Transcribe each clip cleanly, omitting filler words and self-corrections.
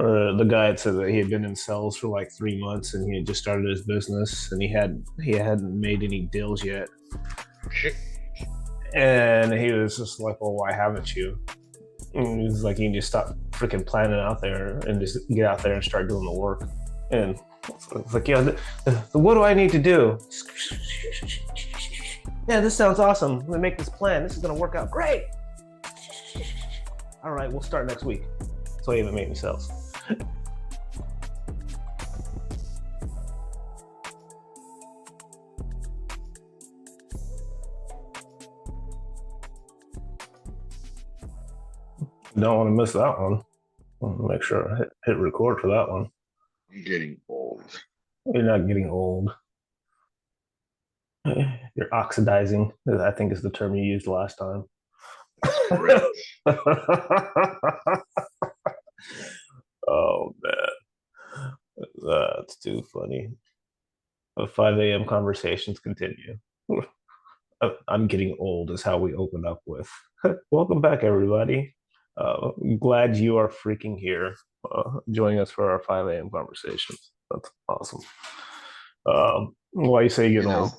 The guy had said that he had been in sales for like 3 months and he had just started his business and he hadn't made any deals yet. And he was just like, "Well, why haven't you?" And he's like, "You need to stop freaking planning out there and just get out there and start doing the work." And it's like, "Yeah, what do I need to do?" "Yeah, this sounds awesome. Let me make this plan. This is gonna work out great." "All right, we'll start next week." So he haven't made any sales. Don't want to miss that one. Make sure I hit record for that one. I'm getting old. You're not getting old. You're oxidizing, I think is the term you used last time. That's correct. Oh man, that's too funny. 5 a.m. conversations continue. I'm getting old is how we open up with. Welcome back, everybody. Glad you are freaking here, joining us for our 5 a.m. conversations. That's awesome. Why you say you're You getting old?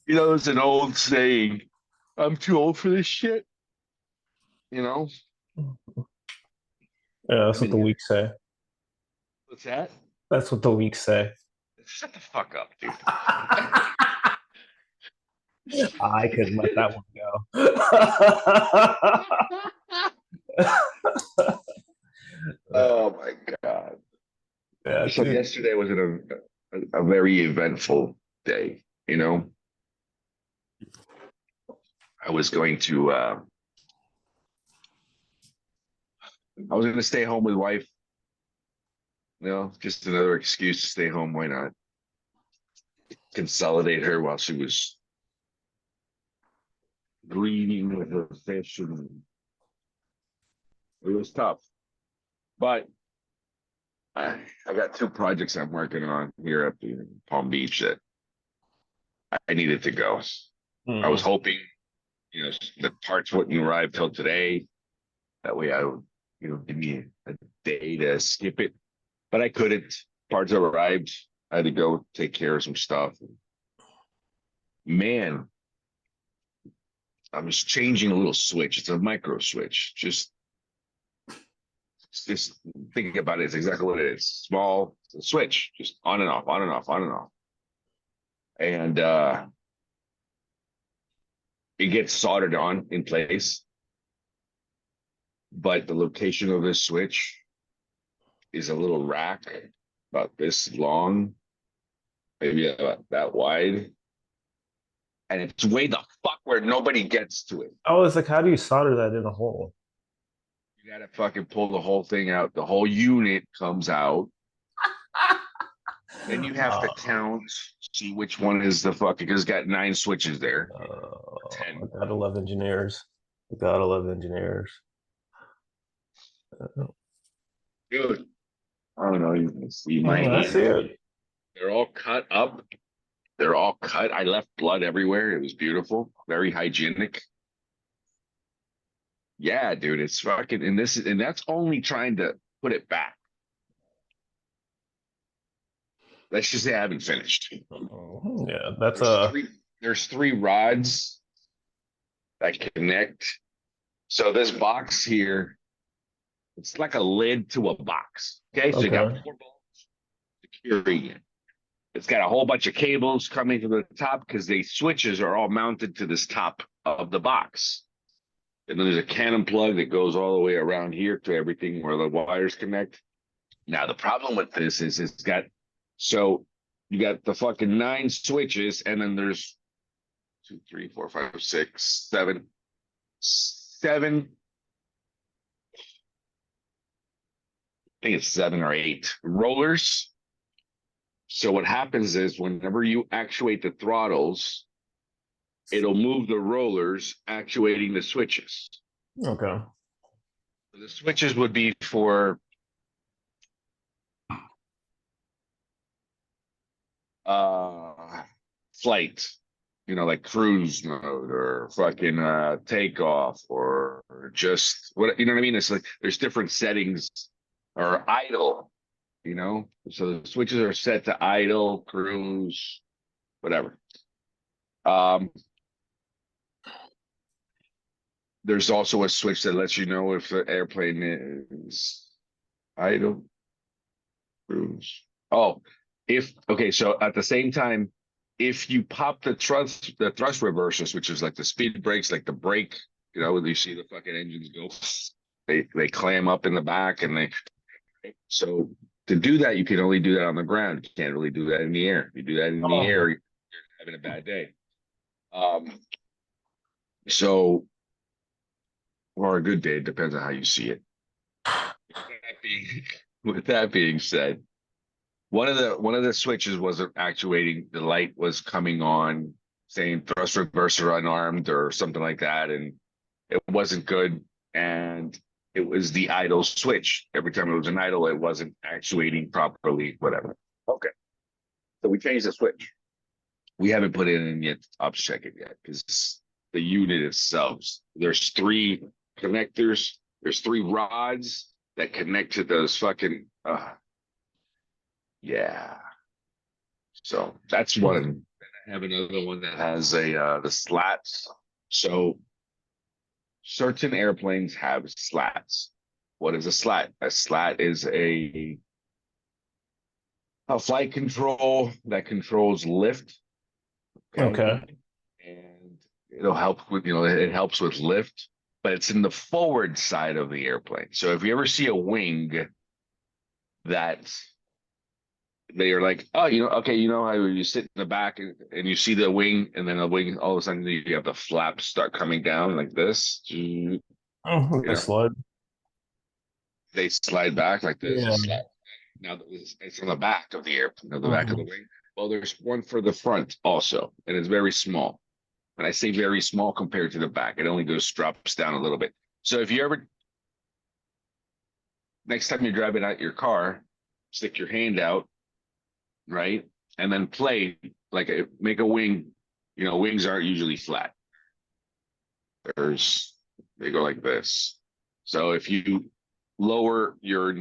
know, there's an old saying, I'm too old for this shit. You know, Yeah, that's I'm what in the the, weak say. what's that? That's what the weak say. Shut the fuck up, dude. I couldn't let that one go. Oh my God. Yeah, So dude. yesterday was a very eventful day. I was going to, I was going to stay home with wife. Just another excuse to stay home. Why not consolidate her while she was bleeding with her fish, and it was tough. But I got two projects I'm working on here up in Palm Beach that I needed to go. I was Mm. hoping, the parts wouldn't arrive till today. That way I would, give me a day to skip it. But I couldn't. Parts arrived. I had to go take care of some stuff. Man, I was changing a little switch. It's a micro switch. Just thinking about it, it's exactly what it is. Small switch, just on and off, on and off, on and off. And it gets soldered on in place, but the location of this switch is a little rack about this long, maybe about that wide, and it's way the fuck where nobody gets to it. I was like, how do you solder that in a hole? You gotta fucking pull the whole thing out. The whole unit comes out. Then you have to Uh, count, see which one is the fucking, because it's got 9 switches there. I 10. gotta love engineers. I gotta love engineers. Dude, I don't know. You can see my I see hands. it. They're all cut up. They're all cut. I left blood everywhere. It was beautiful, very hygienic. Yeah, dude, it's fucking, and that's only trying to put it back. Let's just say I haven't finished. Yeah, that's There's a. three, there's 3 rods that connect. So this box here, it's like a lid to a box. Okay, so you got Okay. 4 bolts securing it. It's got a whole bunch of cables coming to the top because the switches are all mounted to this top of the box. And then there's a cannon plug that goes all the way around here to everything where the wires connect. Now, the problem with this is so you got the fucking 9 switches, and then there's 2, 3, 4, 5, 6, 7. I think it's 7 or 8 rollers. So what happens is whenever you actuate the throttles, it'll move the rollers actuating the switches. Okay. The switches would be for uh flight, like cruise mode or fucking takeoff or just what you know what I mean? It's like there's different settings or idle, So the switches are set to idle, cruise, whatever. Um, there's also a switch that lets you know if the airplane is idle, cruise. Oh, if okay, so at the same time, if you pop the thrust reversers, which is like the speed brakes, like the brake, when you see the fucking engines go, they clam up in the back, and they so to do that, you can only do that on the ground. You can't really do that in the air. If you do that in the Oh, air, you're having a bad day. Um, so or a good day, it depends on how you see it. That being, with that being said, one of the switches wasn't actuating. The light was coming on, saying thrust reverser unarmed or something like that, and it wasn't good. And it was the idle switch. Every time it was an idle, it wasn't actuating properly. Whatever. Okay, so we changed the switch. We haven't put it in yet. I'll check it yet because the unit itself. There's three connectors. There's three rods that connect to those fucking. Yeah. So that's one. okay. Then I have another one that has the slats. So certain airplanes have slats. What is a slat? A slat is a flight control that controls lift. Okay. Okay. And it'll help with, it helps with lift, but it's in the forward side of the airplane. So if you ever see a wing that they are like, oh, okay, how you sit in the back and you see the wing, and then the wing, all of a sudden you have the flaps start coming down like this. Oh, they slide. They slide back like this. Yeah. It's slide. Now it's on the back of the airplane, the back of the Mhm. wing. Well, there's one for the front also, and it's very small. And I say very small compared to the back. It only drops down a little bit. So if you ever, next time you're driving out your car, stick your hand out, right? And then play make a wing. Wings aren't usually flat. There's, they go like this. So if you lower your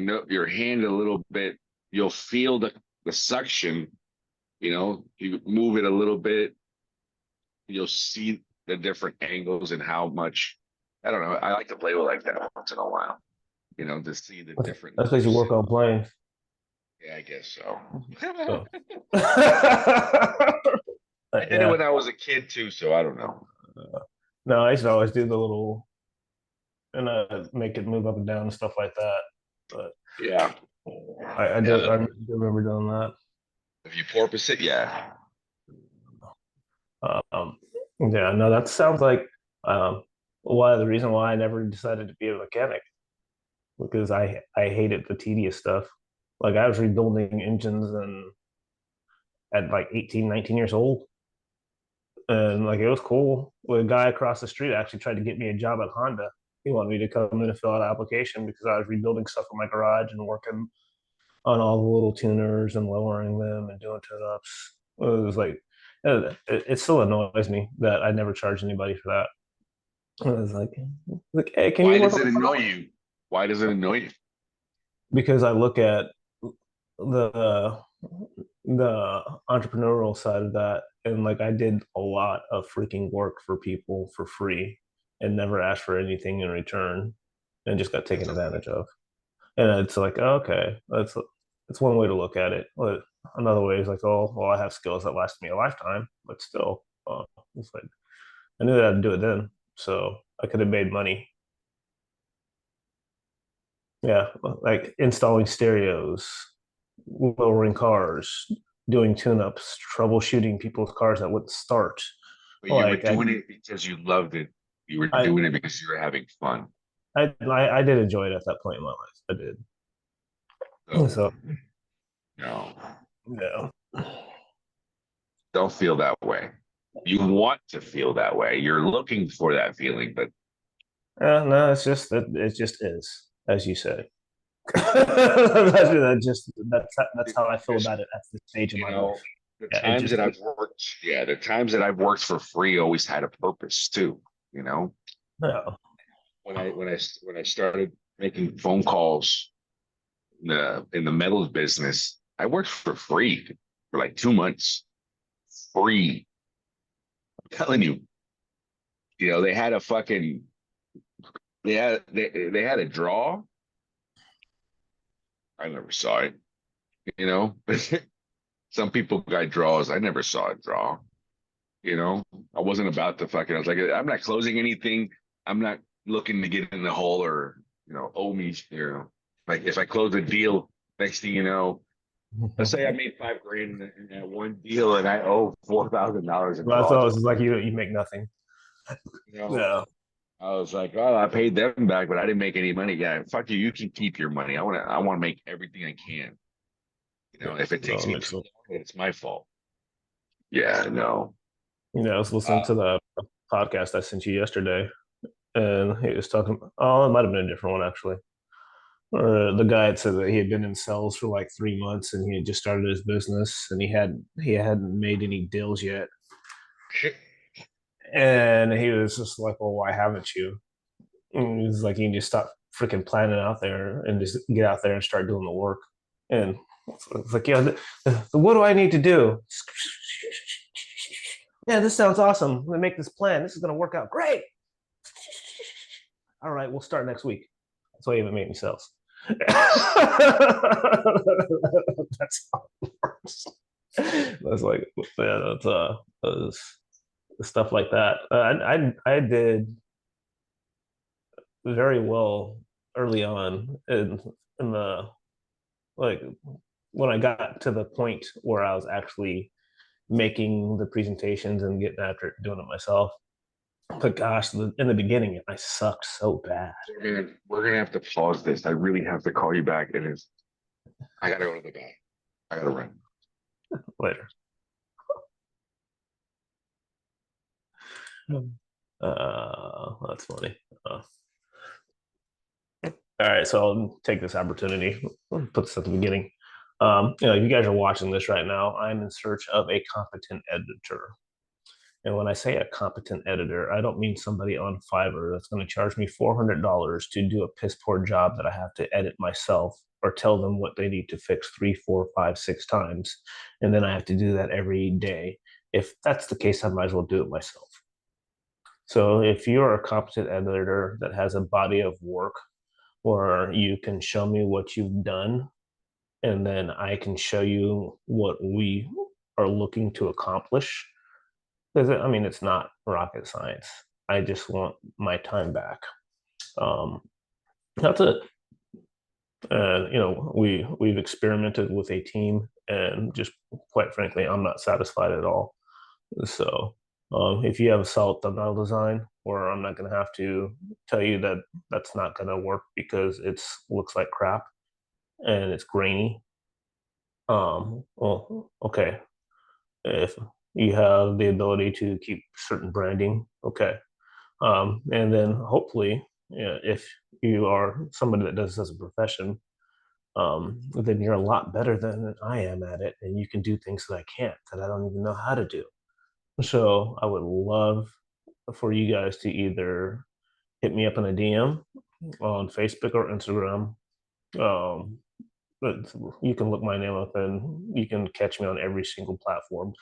hand a little bit, you'll feel the suction. You move it a little bit, you'll see the different angles and how much. I don't know. I like to play with like that once in a while. To see the different That's because you lifts. work on planes. Yeah, I guess so. So. I did it Yeah. when I was a kid too, so I don't know. No, I used to always do the little and make it move up and down and stuff like that. But Yeah. I Yeah. do I do remember doing that. If you porpoise it, yeah. Um, yeah, no, that sounds like why the reason why I never decided to be a mechanic because I hated the tedious stuff. Like I was rebuilding engines and at like 18, 19 years old. And like it was cool. Well, a guy across the street actually tried to get me a job at Honda. He wanted me to come in and fill out an application because I was rebuilding stuff in my garage and working on all the little tuners and lowering them and doing tune ups. It was like it still annoys me that I never charged anybody for that. I was like, hey, can you Why work does on it this? annoy you? Why does it annoy you? Because I look at the the entrepreneurial side of that, and like I did a lot of freaking work for people for free and never asked for anything in return, and just got taken advantage of. And it's like, oh, okay, that's one way to look at it. But another way is like, oh, well, I have skills that last me a lifetime, but still, it's like I knew that I'd do it then, so I could have made money. Yeah, like installing stereos, lowering cars, doing tune-ups, troubleshooting people's cars that wouldn't start. But you were Like doing it because you loved it. You were I, doing it because you were having fun. I did enjoy it at that point in my life. I did. So, So no, yeah, don't feel that way. You want to feel that way. You're looking for that feeling, but no, it's just that it just is, as you say. That's just that's how I feel just, about it at this stage in you my know, life. The Yeah, it times just that I've worked, yeah, the times that I've worked for free always had a purpose too. You know, no. when I started making phone calls in the metals business, I worked for free for like 2 months. Free. I'm telling you, they had a fucking they had a draw. I never saw it. You know, some people got draws. I never saw a draw. You know, I wasn't about to fucking. I was like, I'm not closing anything. I'm not looking to get in the hole or owe me. Like if I close a deal, next thing you know, let's say I made 5 grand in that one deal and I owe $4,000 in Well, that's draws. always like you make nothing. You know, Yeah. I was like, oh, I paid them back, but I didn't make any money. Yeah, fuck you. You can keep your money. I want to make everything I can. Yeah. If it No, takes that me makes too sense. long, it's my fault. Yeah, no. I was listening Uh, to the podcast I sent you yesterday, and he was talking. Oh, it might have been a different one actually. Or the guy had said that he had been in sales for like 3 months, and he had just started his business, and he hadn't made any deals yet, and he was just like, "Well, why haven't you?" And he's like, "You can just stop freaking planning out there and just get out there and start doing the work." And it's like, yeah, what do I need to do? Yeah, this sounds awesome. I'm gonna make this plan. This is gonna work out great. All right, we'll start next week. That's why you haven't made any sales. That's how it works. That's like, yeah, that's stuff like that. I did very well early on in the like when I got to the point where I was actually making the presentations and getting after it, doing it myself. But gosh, in the beginning, I sucked so bad. we're gonna have to pause this. I really have to call you back. I gotta go to the back. I gotta run. Later. That's funny. All right, so I'll take this opportunity. I'll put this at the beginning. If you guys are watching this right now, I'm in search of a competent editor. And when I say a competent editor, I don't mean somebody on Fiverr that's going to charge me $400 to do a piss poor job that I have to edit myself or tell them what they need to fix three, four, five, 6 times. And then I have to do that every day. If that's the case, I might as well do it myself. So if you're a competent editor that has a body of work where you can show me what you've done, and then I can show you what we are looking to accomplish, because I mean, it's not rocket science. I just want my time back. Um, that's it. We've experimented with a team, and just quite frankly, I'm not satisfied at all. So, if you have a solid thumbnail design, or I'm not going to have to tell you that that's not going to work because it looks like crap and it's grainy. Well, okay. If you have the ability to keep certain branding, okay. And then hopefully, if you are somebody that does this as a profession, then you're a lot better than I am at it, and you can do things that I can't, that I don't even know how to do. So I would love for you guys to either hit me up in a DM on Facebook or Instagram. Um, but you can look my name up and you can catch me on every single platform,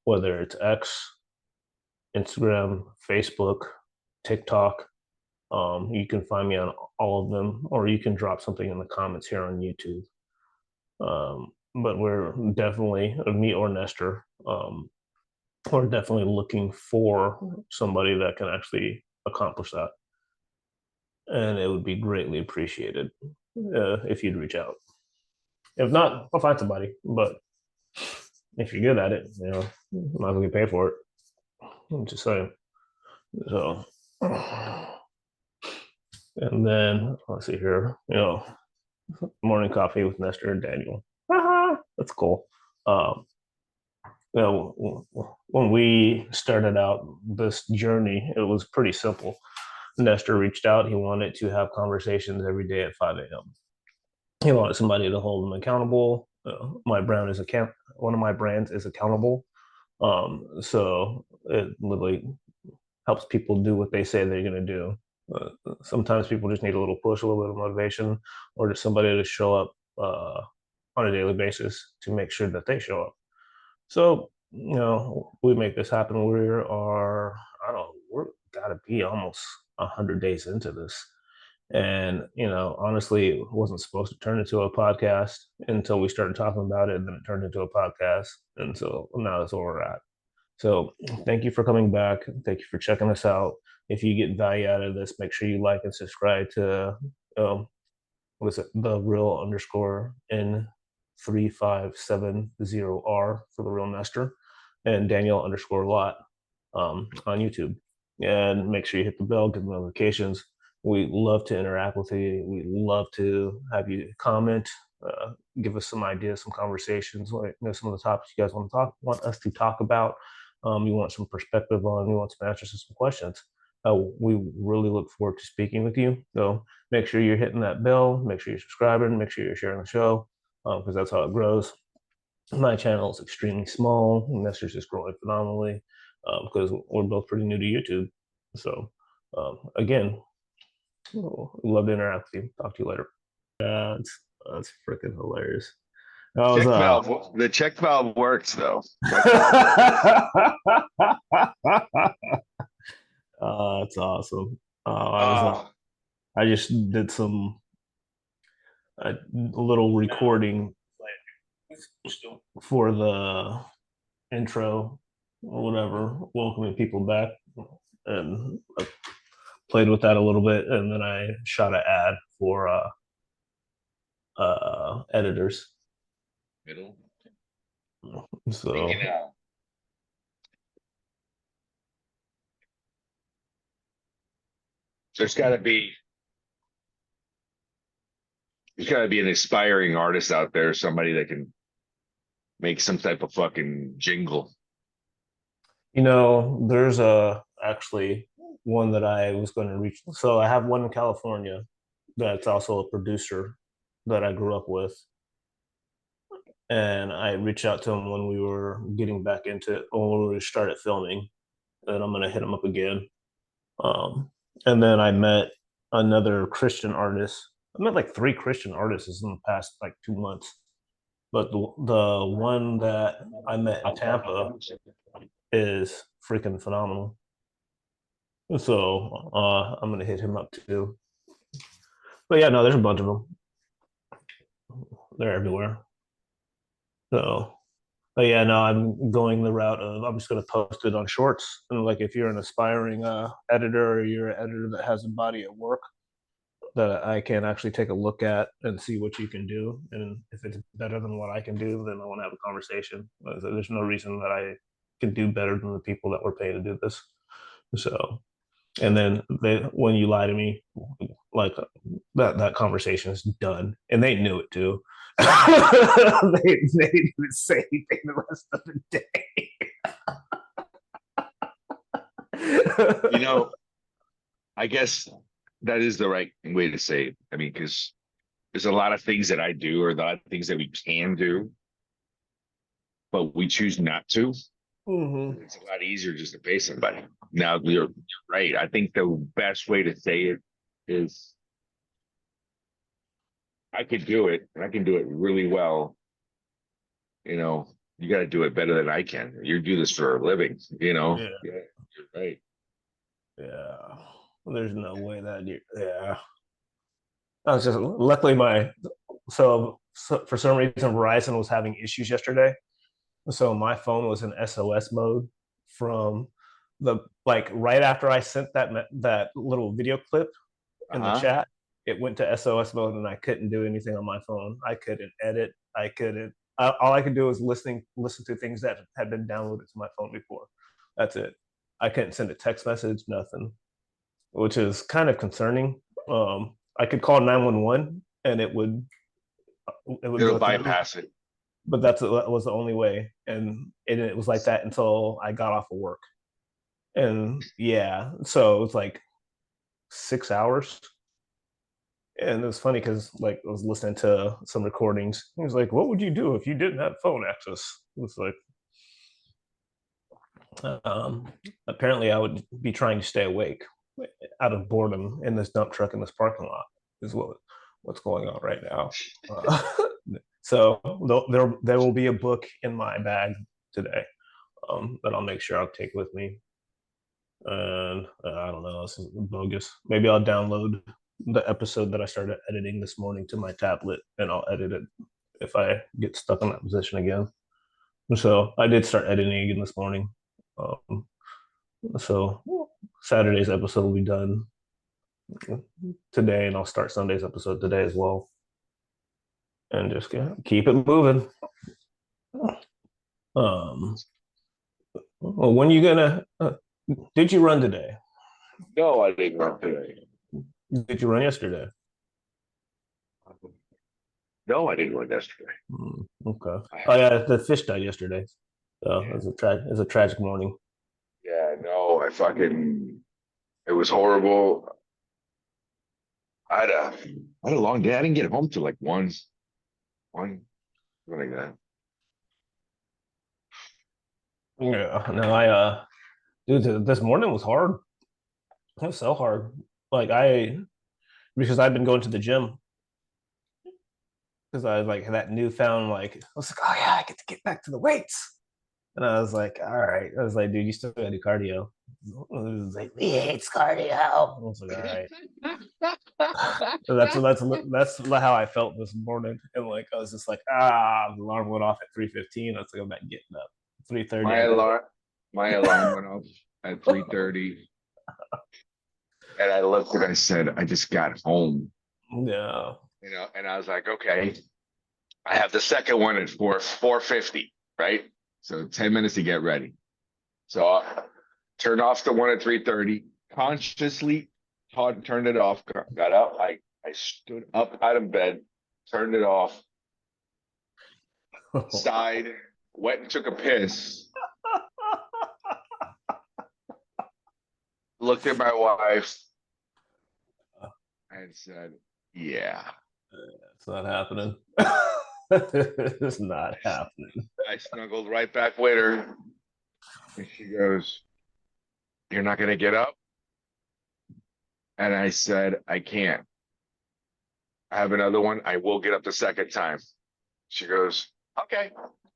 whether it's X, Instagram, Facebook, TikTok. You can find me on all of them, or you can drop something in the comments here on YouTube. But we're definitely, me or Nestor, we're definitely looking for somebody that can actually accomplish that. And it would be greatly appreciated if you'd reach out. If not, I'll find somebody. But if you're good at it, I'm not going to get paid for it. I'm just saying. So, and then let's see here. Morning coffee with Nestor and Daniel. That's cool. Um, when we started out this journey, it was pretty simple. Nestor reached out. He wanted to have conversations every day at 5 a.m. He wanted somebody to hold him accountable my brand is account one of my brands is accountable. So it literally helps people do what they say they're going to do. Sometimes people just need a little push, a little bit of motivation, or just somebody to show up on a daily basis to make sure that they show up. So, we make this happen. I don't know, we're got to be almost 100 days into this. And, honestly, it wasn't supposed to turn into a podcast until we started talking about it. And then it turned into a podcast. And so now that's where we're at. So thank you for coming back. Thank you for checking us out. If you get value out of this, make sure you like and subscribe to what is it? The real underscore N3570R for the real Nestor and Danielle underscore lot on YouTube. And make sure you hit the bell, get the notifications. We love to interact with you. We love to have you comment, give us some ideas, some conversations, like some of the topics you guys want us to talk about. You want some perspective on, you want some answers to some questions. We really look forward to speaking with you. So make sure you're hitting that bell, make sure you're subscribing, make sure you're sharing the show, because that's how it grows. My channel is extremely small, and that's just growing phenomenally, because we're both pretty new to YouTube. So, again, love to interact with you. Talk to you later. That's freaking hilarious. That was The check valve works though. That's awesome. Oh, I just did some a little recording for the intro or whatever, welcoming people back, and I played with that a little bit, and then I shot an ad for editors. middle. So There's got to be there's got to be an aspiring artist out there, somebody that can make some type of fucking jingle. there's a actually one that I was going to reach. So I have one in California that's also a producer that I grew up with, and I reached out to him when we were getting back into it, or when we started filming, and I'm gonna hit him up again. Um, and then I met another Christian artist. I met like three Christian artists in the past like 2 months, but the one that I met in Tampa is freaking phenomenal. So I'm gonna hit him up too. But yeah, no, there's a bunch of them. They're everywhere. So but yeah, no, I'm going the route of I'm just going to post it on shorts. And like if you're an aspiring editor or you're an editor that has a body of work that I can actually take a look at and see what you can do. And if it's better than what I can do, then I want to have a conversation. There's no reason that I can do better than the people that were paid to do this. So, and then when you lie to me, like that conversation is done, and they knew it too. They didn't say anything the rest of the day. You know, I guess that is the right way to say it. I mean, because there's a lot of things that I do, or a lot of things that we can do, but we choose not to. Mm-hmm. It's a lot easier just to pay somebody. Now you're right. I think the best way to say it is I could do it and I can do it really well. You know, you got to do it better than I can. You do this for a living, Yeah, Yeah, you're right. yeah. There's no way that you. Yeah, I was just luckily so for some reason Verizon was having issues yesterday, so my phone was in SOS mode from the like right after I sent that little video clip in the Uh-huh. chat, it went to SOS mode and I couldn't do anything on my phone. I couldn't edit. I couldn't. All I could do was listen to things that had been downloaded to my phone before. That's it. I couldn't send a text message, nothing, which is kind of concerning. I could call 911 and it would It'll go through, bypass it. but that was the only way, and it was like that until I got off of work. And yeah, so it was like 6 hours And it was funny because like I was listening to some recordings. He was like, "What would you do if you didn't have phone access?" It was like, um, apparently, I would be trying to stay awake out of boredom in this dump truck in this parking lot. Is what's going on right now. Uh, so there will be a book in my bag today that I'll make sure I'll take with me. And I don't know, this is bogus. Maybe I'll download the episode that I started editing this morning to my tablet, and I'll edit it if I get stuck in that position again. So I did start editing again this morning. Um, so Saturday's episode will be done today, and I'll start Sunday's episode today as well, and just keep it moving. Um, well, when you gonna? Did you run today? No, I didn't run today. Did you run yesterday? No, I didn't run yesterday. Okay. I Oh have, yeah, the fish died yesterday. So yeah, it was a tragic morning. yeah, no, it was horrible. I had a long day. I didn't get home till like one, something like that. Yeah. No, dude, this morning was hard. It was so hard. Like because I've been going to the gym because I like that newfound like I was like, oh yeah, I get to get back to the weights. And I was like, all right. I was like, dude, you still gotta do cardio. It was like, he hates cardio. I was like, all right. So that's how I felt this morning. And like I was just like, the alarm went off at 3:15. I was like, I'm not getting up. 3:30, My I got alarm, my alarm went off at 3:30, and I looked and I said, I just got home, no. and I was like, okay, I have the second one at 4:50, right? So 10 minutes to get ready. So I turned off the one at 3:30, consciously turned it off, got out. I stood up out of bed, turned it off, sighed, went and took a piss, looked at my wife, and said, yeah. It's not happening. It's not happening. I snuggled right back with her, and she goes, you're not going to get up? And I said, I can't. I have another one. I will get up the second time. She goes, okay.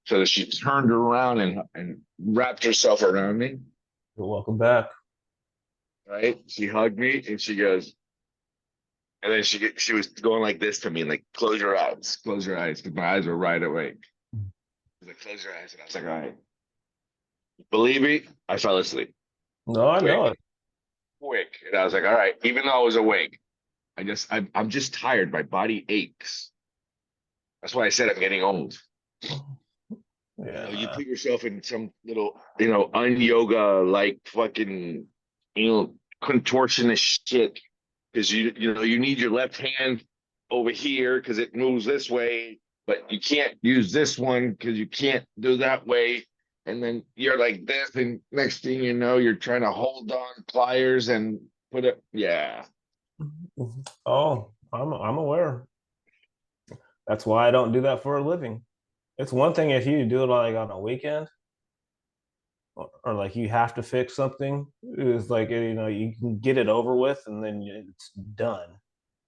So she turned around and wrapped herself around me. Well, welcome back. Right. She hugged me and she goes, and then she was going like this to me, like, close your eyes, close your eyes. Because my eyes were right awake. She's like, close your eyes. And I was like, all right. Believe me, I fell asleep. No, I Quick, know it. quick. And I was like, all right, even though I was awake, I'm just tired. My body aches. That's why I said I'm getting old. You Yeah. put yourself in some little, un-yoga like fucking, contortionist shit because you need your left hand over here because it moves this way, but you can't use this one because you can't do that way. And then you're like this, and next thing you know, you're trying to hold on pliers and put it. Yeah, Oh, I'm aware. That's why I don't do that for a living. It's one thing if you do it like on a weekend or like you have to fix something. It's like you can get it over with and then it's done.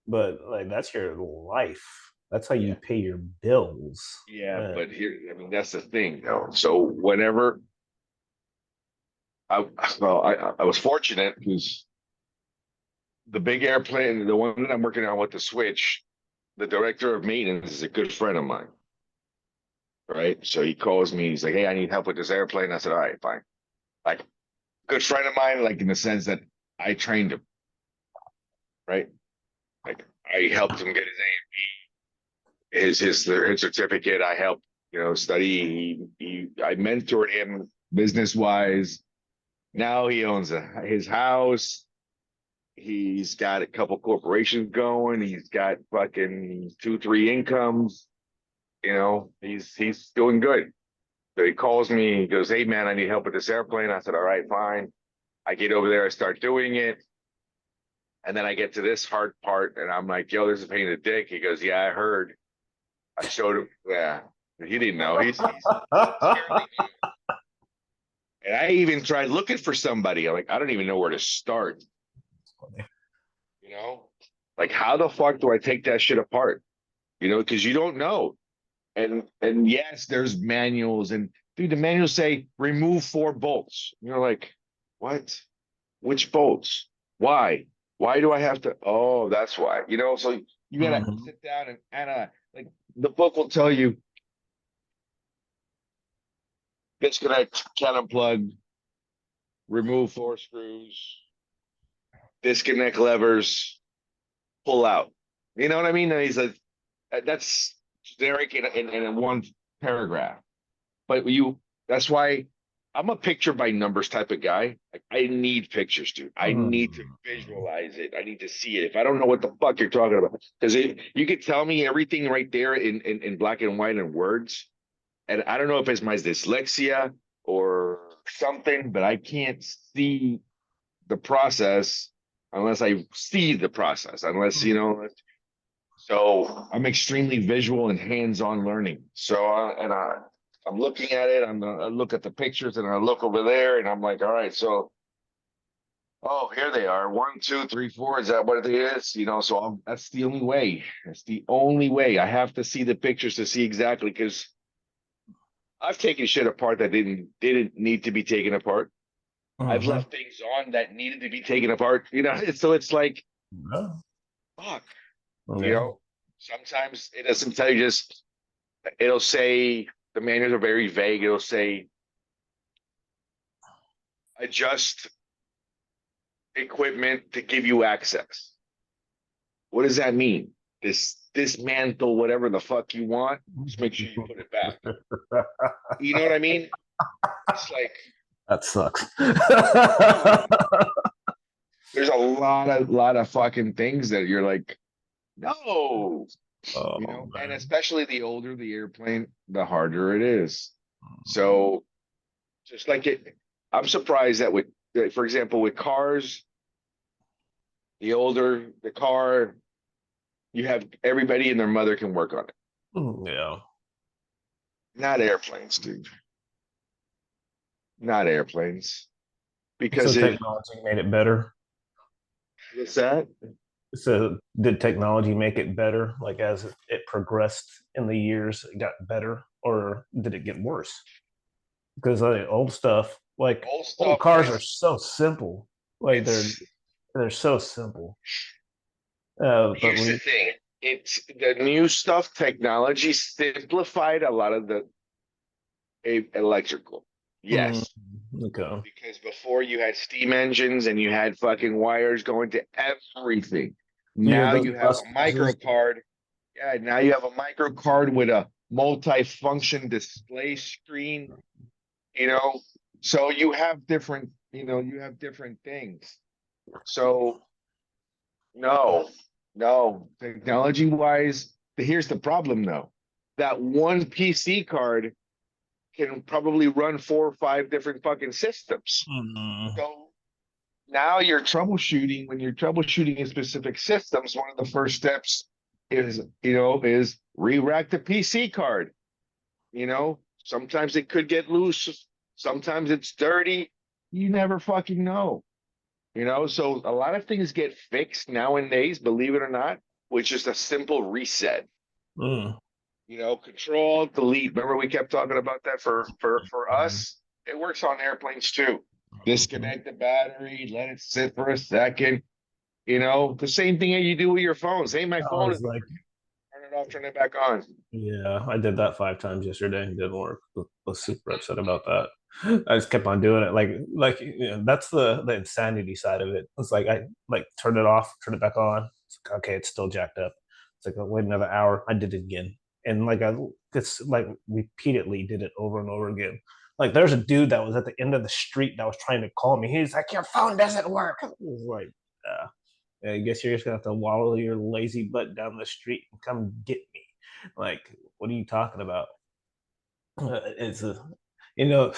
But like that's your life. That's how you yeah, pay your bills. yeah. Man. But here, I mean, that's the thing, though. So whenever I, well, I was fortunate because the big airplane, the one that I'm working on with the switch, the director of maintenance is a good friend of mine, right? So he calls me, he's like, hey, I need help with this airplane. I said, all right, fine. Like, good friend of mine, like in the sense that I trained him, right? Like I helped him get his certificate. I helped, study. I mentored him business wise. Now he owns his house. He's got a couple corporations going. He's got fucking 2, 3 incomes. He's doing good. So he calls me. He goes, "Hey man, I need help with this airplane." I said, "All right, fine." I get over there. I start doing it. And then I get to this hard part, and I'm like, "Yo, there's a pain in the dick." He goes, "Yeah, I heard." I showed him. Yeah, he didn't know. He's barely knew. And I even tried looking for somebody. I'm like, I don't even know where to start. You know, like how the fuck do I take that shit apart? You know, because you don't know. And yes, there's manuals, and dude, the manuals say remove 4 bolts. You're like, what? Which bolts? Why? Why do I have to? Oh, that's why. You know, so you gotta Mhm. sit down and like the book will tell you disconnect, can unplug, remove 4 screws, disconnect levers, pull out. You know what I mean? And he's like, that's generic in one paragraph. But that's why I'm a picture by numbers type of guy. Like, I need pictures, dude. I need to Mhm. visualize it. I need to see it. If I don't know what the fuck you're talking about, because you could tell me everything right there in black and white and words, and I don't know if it's my dyslexia or something, but I can't see the process unless I see the process. Unless you know, so I'm extremely visual and hands-on learning. So I'm looking at it. I look at the pictures and I look over there and I'm like, all right, so oh, here they are. 1, 2, 3, 4. Is that what it is? You know, so that's the only way. That's the only way. I have to see the pictures to see exactly because I've taken shit apart that didn't need to be taken apart. I've Mhm. left things on that needed to be taken apart. You know, so it's like, Yeah. fuck. You Yeah. know, sometimes it doesn't tell you just it'll say the manuals are very vague. It'll say adjust equipment to give you access. What does that mean? Dismantle whatever the fuck you want. Just make sure you put it back. You know what I mean? It's like, That sucks. dude, there's a lot of fucking things that you're like, no, you Oh know, and man. especially the older the airplane, the harder it is. So just like it, I'm surprised that for example, with cars, the older the car, you have everybody and their mother can work on it. Yeah. Not airplanes, dude. Not airplanes. So Because technology made it better. what's that? So did technology make it better? Like as it progressed in the years, it got better, or did it get worse? Because old stuff, like Old old stuff cars, are is so simple. Like it's they're so simple. But here's the thing. It's the new stuff, technology simplified a lot of the electrical. mm, Yes. okay, Because before you had steam engines and you had fucking wires going to everything. yeah, Now those you have bus a micro buses. card. Yeah, now you have a micro card with a multi-function display screen, you know. So you have different, you have different things. So no, no, technology wise, here's the problem though. That one PC card can probably run 4 or 5 different fucking systems. Mm, So now you're troubleshooting when you're troubleshooting in specific systems. One of the first steps is re-rack the PC card. Sometimes it could get loose, sometimes it's dirty. You never fucking know. So a lot of things get fixed nowadays, believe it or not, with just a simple reset. mm, Control delete. Remember we kept talking about that for us. It works on airplanes too. mhm. Disconnect the battery, let it sit for a second. The same thing that you do with your phones. Hey, my I phone was isn't like, working. Turn it off, turn it back on. yeah, I did that 5 times yesterday. It didn't work. Was super upset about that. I just kept on doing it. That's the insanity side of it. It's like I like turn it off, turn it back on. It's like, okay, it's still jacked up. It's like wait another hour. I did it again, and like I it's like repeatedly did it over and over again. Like there's a dude that was at the end of the street that was trying to call me. He's like, "Your phone doesn't work." I was like, I guess you're just gonna have to waddle your lazy butt down the street and come get me. Like, what are you talking about? It's a, you know,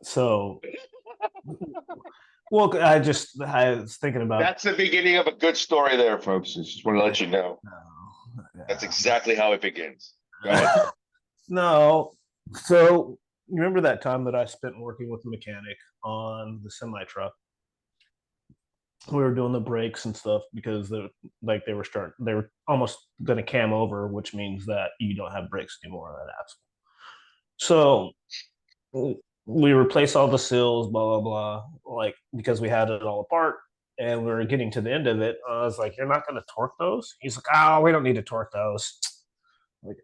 so Well, I was thinking about. That's the beginning of a good story there, folks. I just want to let you know. That's Yeah. exactly how it begins. Go ahead. No. So you remember that time that I spent working with the mechanic on the semi truck? We were doing the brakes and stuff because they were almost going to cam over, which means that you don't have brakes anymore on that axle. So we replaced all the seals, blah blah blah, like because we had it all apart and we were getting to the end of it. I was like, "You're not going to torque those?" He's like, "Oh, we don't need to torque those." Like,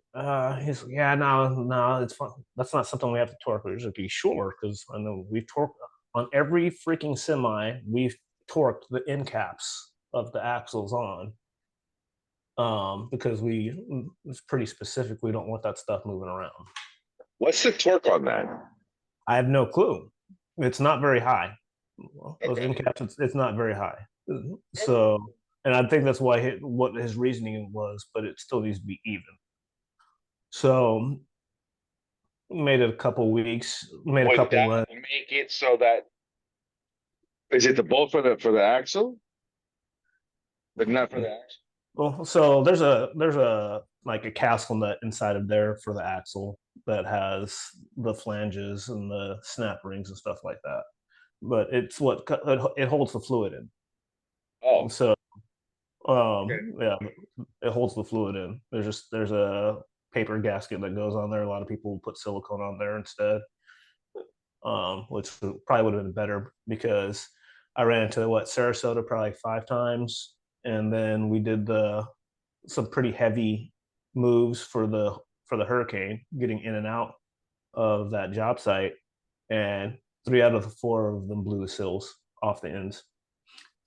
he's like, "Yeah, no, it's fun. That's not something we have to torque." We're just like, "Be sure," because I know we've torqued on every freaking semi. We've torqued the end caps of the axles on, because it's pretty specific. We don't want that stuff moving around. What's the torque on that? I have no clue. It's not very high. Those end Okay. caps, it's not very high. So, and I think that's what his reasoning was, but it still needs to be even. So, made it a couple weeks, made a Would couple that runs. make it so that is it the bolt for the axle, but not for the axle? Well, so there's a like a castle nut inside of there for the axle that has the flanges and the snap rings and stuff like that. But it holds the fluid in. Oh, So okay. yeah, it holds the fluid in. There's a paper gasket that goes on there. A lot of people put silicone on there instead, which probably would have been better because I ran into Sarasota probably 5 times, and then we did the some pretty heavy moves for the hurricane, getting in and out of that job site, and 3 out of the 4 of them blew the sills off the ends.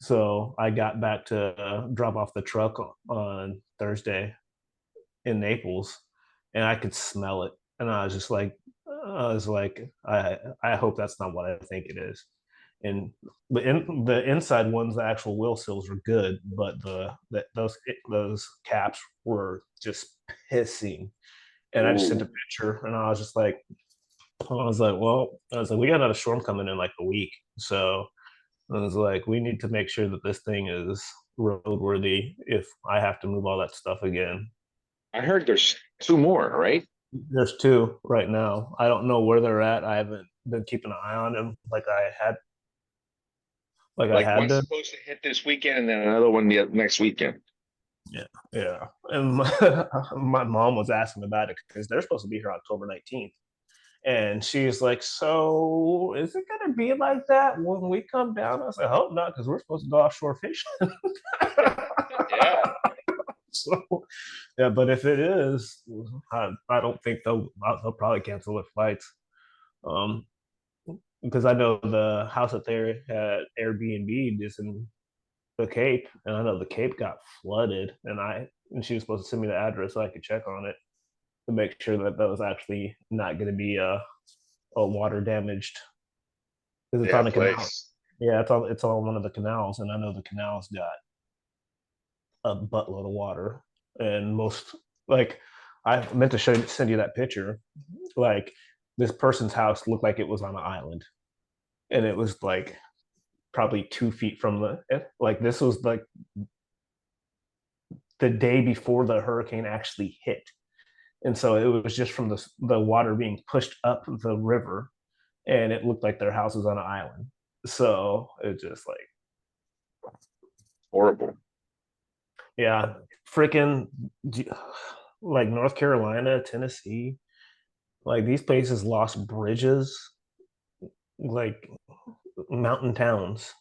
So I got back to drop off the truck on Thursday in Naples, and I could smell it, and I was like, I hope that's not what I think it is. And the inside ones, the actual wheel seals were good, but those caps were just pissing. And I just sent a Ooh. picture, and I was like, we got another storm coming in like a week, so I was like, we need to make sure that this thing is roadworthy if I have to move all that stuff again. I heard there's two more, right? There's 2 right now. I don't know where they're at. I haven't been keeping an eye on them like I Like had one's been. supposed to hit this weekend and then another one the next weekend. Yeah, yeah. And my mom was asking about it because they're supposed to be here October 19th. And she's like, "So is it gonna be like that when we come down?" I was like, "I hope not, because we're supposed to go offshore fishing." Yeah. So yeah, but if it is, I don't think they'll probably cancel their flights. Um, because I know the house that they had Airbnb is in the Cape, and I know the Cape got flooded, and she was supposed to send me the address so I could check on it to make sure that that was actually not going to be a water damaged because it's Yeah, on a canal. place. Yeah, it's on one of the canals, and I know the canal's got a buttload of water, and most like I meant to send you that picture. Like this person's house looked like it was on an island, and it was like probably 2 feet from like this was like the day before the hurricane actually hit, and so it was just from the water being pushed up the river, and it looked like their house was on an island. So it just like, Horrible. yeah, freaking like North Carolina, Tennessee, like these places lost bridges, like mountain towns,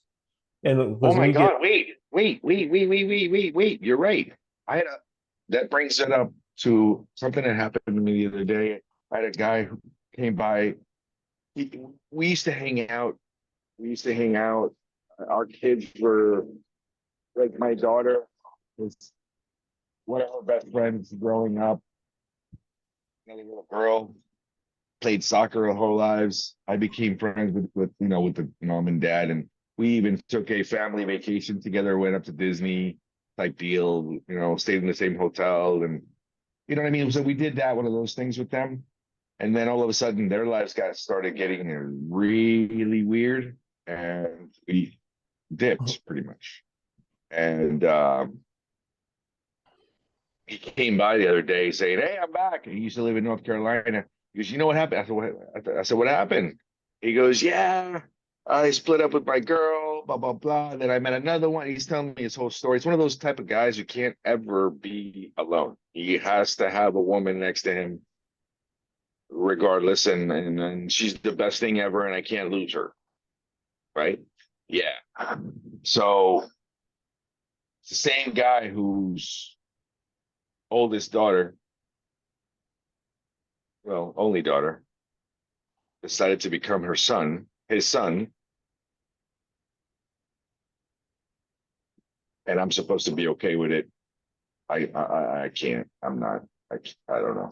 and Oh because my we get God. Wait. You're right. I had a that brings it up to something that happened to me the other day. I had a guy who came by. He, we used to hang out. We used to hang out. Our kids were like my daughter was one of her best friends growing up, another little girl, played soccer our whole lives. I became friends with the mom and dad, and we even took a family vacation together. Went up to Disney type deal. Stayed in the same hotel, and you know what I mean. So we did that one of those things with them, and then all of a sudden their lives got started getting really weird. and we dipped pretty much. And he came by the other day saying, "Hey, I'm back." He used to live in North Carolina. He goes, "You know what happened?" I said, "What?" I said, "What happened?" He goes, "Yeah, I split up with my girl, blah blah blah. And then I met another one." He's telling me his whole story. It's one of those type of guys who can't ever be alone. He has to have a woman next to him, regardless, and she's the best thing ever, and I can't lose her. Right? Yeah. So it's the same guy whose oldest daughter, well, only daughter, decided to become his son, and I'm supposed to be okay with it. I can't. I'm not. I don't know.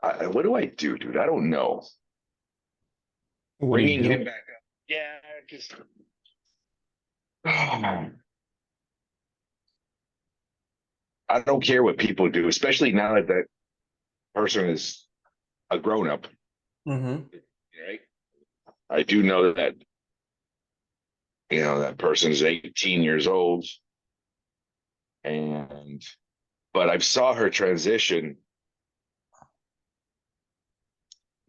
What do I do, dude? I don't know. What do you Bringing do? him back up. Yeah, just I don't care what people do, especially now that that person is a grown up. Mm-hmm. Right? I do know that that person is 18 years old, and but I saw her transition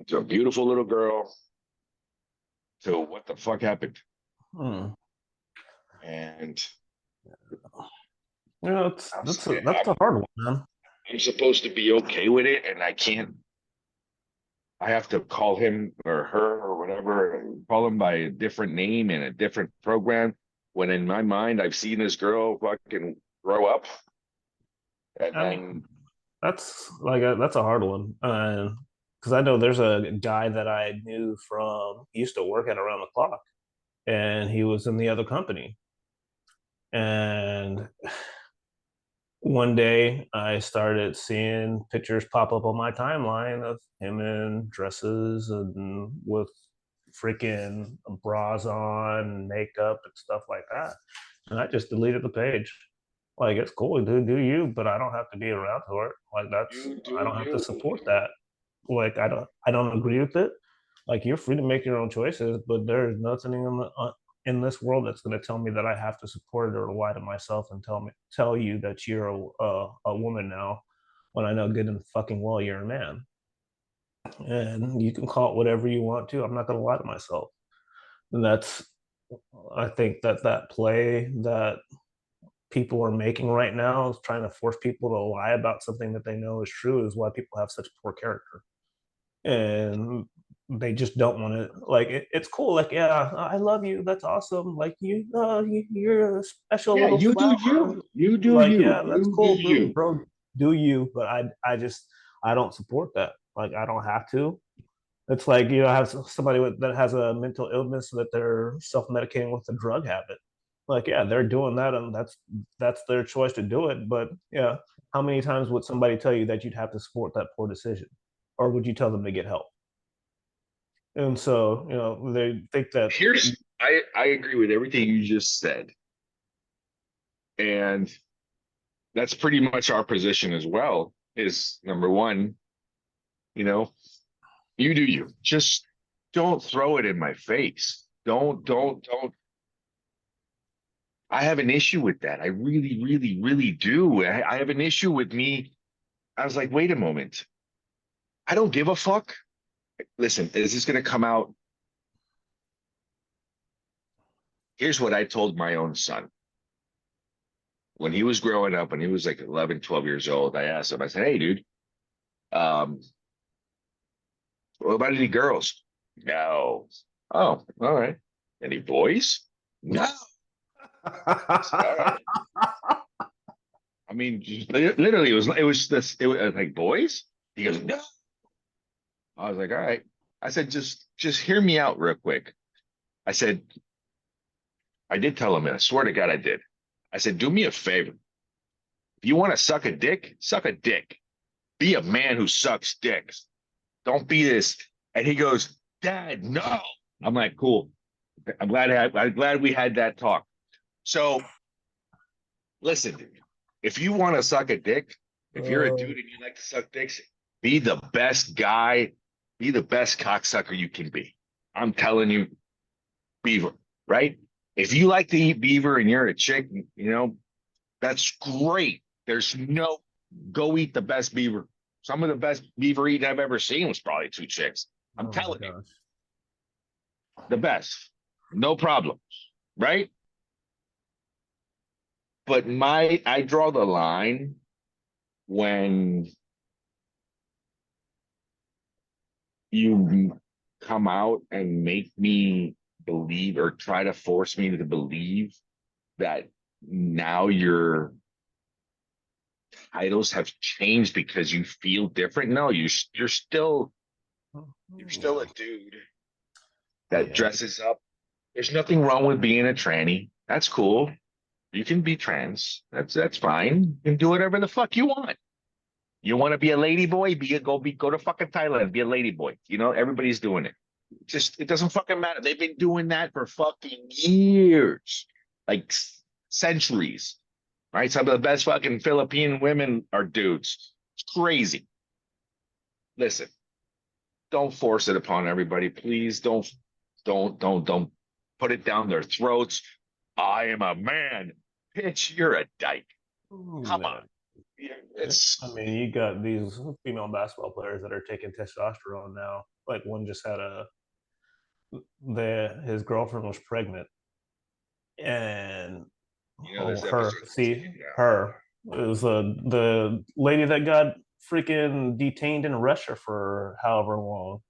to a beautiful little girl to what the fuck happened, Hmm. and It's I'm that's a hard one, man. I'm supposed to be okay with it, and I can't. I have to call him or her or whatever, call him by a different name in a different program. When in my mind, I've seen this girl fucking grow up, and And then that's a hard one. Because I know there's a guy that I knew from he used to work at around the clock, and he was in the other company. And one day I started seeing pictures pop up on my timeline of him in dresses and with freaking bras on, makeup and stuff like that. And I just deleted the page. Like it's cool, dude, do you, but I don't have to be around for it. Like that's you do I don't have to you. support that. Like I don't agree with it. Like you're free to make your own choices, but there is nothing in this world that's going to tell me that I have to support it or lie to myself and tell you that you're a woman now when I know good and fucking well you're a man. And you can call it whatever you want to. I'm not going to lie to myself. And that's I think that play that people are making right now is trying to force people to lie about something that they know is true is why people have such poor character. And they just don't want to like it's cool like yeah I love you that's awesome like you're a special Yeah, little you do flower you. You do like you. yeah that's You do cool you. bro do you but I just I don't support that like I don't have to it's like have somebody that has a mental illness that they're self-medicating with a drug habit like yeah they're doing that and that's their choice to do it but yeah how many times would somebody tell you that you'd have to support that poor decision or would you tell them to get help and so they think that Here's I agree with everything you just said, and that's pretty much our position as well. Is number one, you know, you do you. Just don't throw it in my face. Don't. I have an issue with that. I really, really, really do. I have an issue with me. I was like, wait a moment. I don't give a fuck. Listen, is this going to come out? Here's what I told my own son when he was growing up, when he was like 11, 12 years old. I asked him, I said, hey, dude, um, what about any girls? No. Oh, all right. Any boys? No. I said, all right. I mean, literally, it was like boys. He goes, no. I was like, all right. I said, just hear me out real quick. I said, I did tell him, and I swear to God, I did. I said, do me a favor. If you want to suck a dick, suck a dick. Be a man who sucks dicks. Don't be this. And he goes, Dad, no. I'm like, cool. I'm glad we had that talk. So listen, if you want to suck a dick, if you're a uh, dude and you like to suck dicks, be the best guy, be the best cocksucker you can be. I'm telling you, beaver, right? If you like to eat beaver and you're a chick, that's great. There's no Go eat the best beaver. Some of the best beaver eating I've ever seen was probably two chicks. I'm Oh my telling you, gosh. the best. No problems, right? But I draw the line when you come out and make me believe or try to force me to believe that now your titles have changed because you feel different. No, you're still a dude that Yeah. dresses up. There's nothing wrong with being a tranny. That's cool. You can be trans. That's fine. You can do whatever the fuck you want. You want to be a lady boy? Go to fucking Thailand. Be a lady boy. Everybody's doing it. Just it doesn't fucking matter. They've been doing that for fucking years, like centuries. Right? Some of the best fucking Philippine women are dudes. It's crazy. Listen, don't force it upon everybody, please. Don't put it down their throats. I am a man. Bitch, you're a dyke. Come on. Man. Yeah, I it's mean, you got these female basketball players that are taking testosterone now. Like one just had his girlfriend was pregnant, and this her episode see continued. Yeah. her is the lady that got freaking detained in Russia for however long,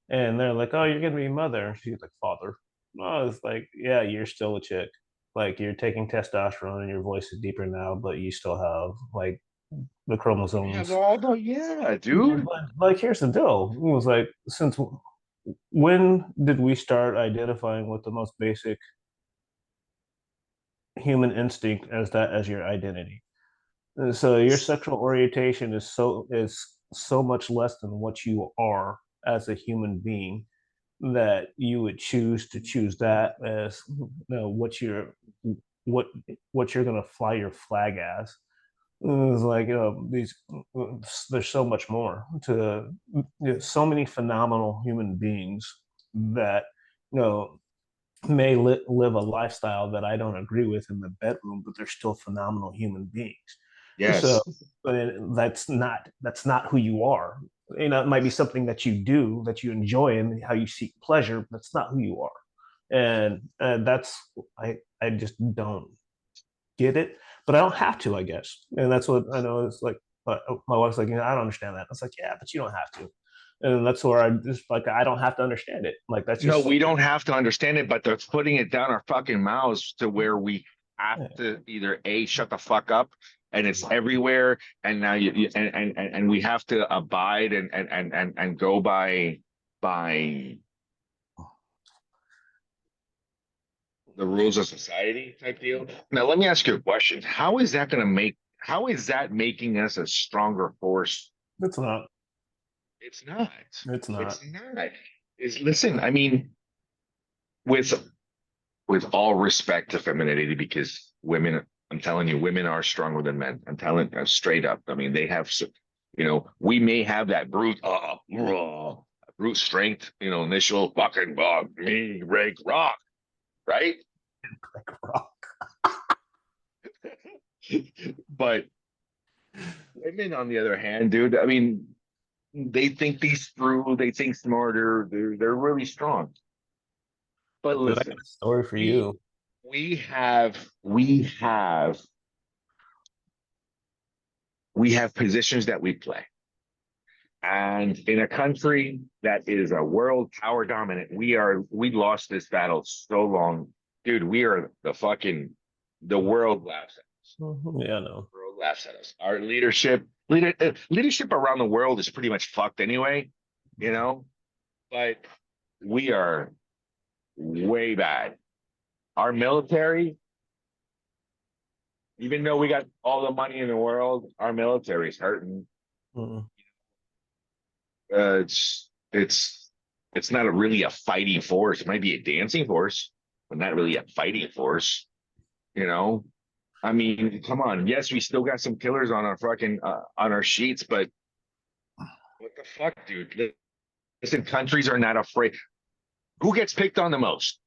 and they're like, "Oh, you're gonna be mother." And she's like, "Father." No, it's like, yeah, you're still a chick. Like you're taking testosterone and your voice is deeper now, but you still have like the You have chromosomes. all the yeah, dude. But like, here's the deal. It was like, since when did we start identifying with the most basic human instinct as that as your identity? And so your sexual orientation is so much less than what you are as a human being that you would choose that as what what you're going to fly your flag as. It's like these there's so much more to so many phenomenal human beings that you know may live a lifestyle that I don't agree with in the bedroom, but they're still phenomenal human beings. So, Yes. but that's not who you are. It might be something that you do that you enjoy and how you seek pleasure. But that's not who you are, and that's I just don't get it, but I don't have to, I guess. And that's what I know is like. My wife's like, I don't understand that. I was like, yeah, but you don't have to. And that's where I just like, I don't have to understand it. Like that's No, just we don't have to understand it, but they're putting it down our fucking mouths to where we have yeah. to either A, shut the fuck up, and it's everywhere, and now and we have to abide and go by the rules of society type deal. Now, let me ask you a question. How is that making us a stronger force? It's not. It's not. It's It's not. not. Is listen, I mean, with with all respect to femininity, because women, I'm telling you, women are stronger than men. I'm telling you straight up. I mean, they have, we may have that brute strength, initial fucking me, Ray Rock, right? Like rock. But women, on the other hand, dude, I mean, they think these through, they think smarter, they're really strong. But Dude, I got listen, a story for we you. we have positions that we play. And in a country that is a world power dominant, we lost this battle so long. Dude, we are the world laughs at us. Yeah, I know. The world laughs at us. Our leadership around the world is pretty much fucked anyway, you know, but we are way bad. Our military, even though we got all the money in the world, our military is hurting. Mm. It's not really a fighting force. It might be a dancing force, but not really a fighting force. You know, I mean, come on. Yes, we still got some killers on our fucking on our sheets, but what the fuck, dude? Listen, countries are not afraid. Who gets picked on the most?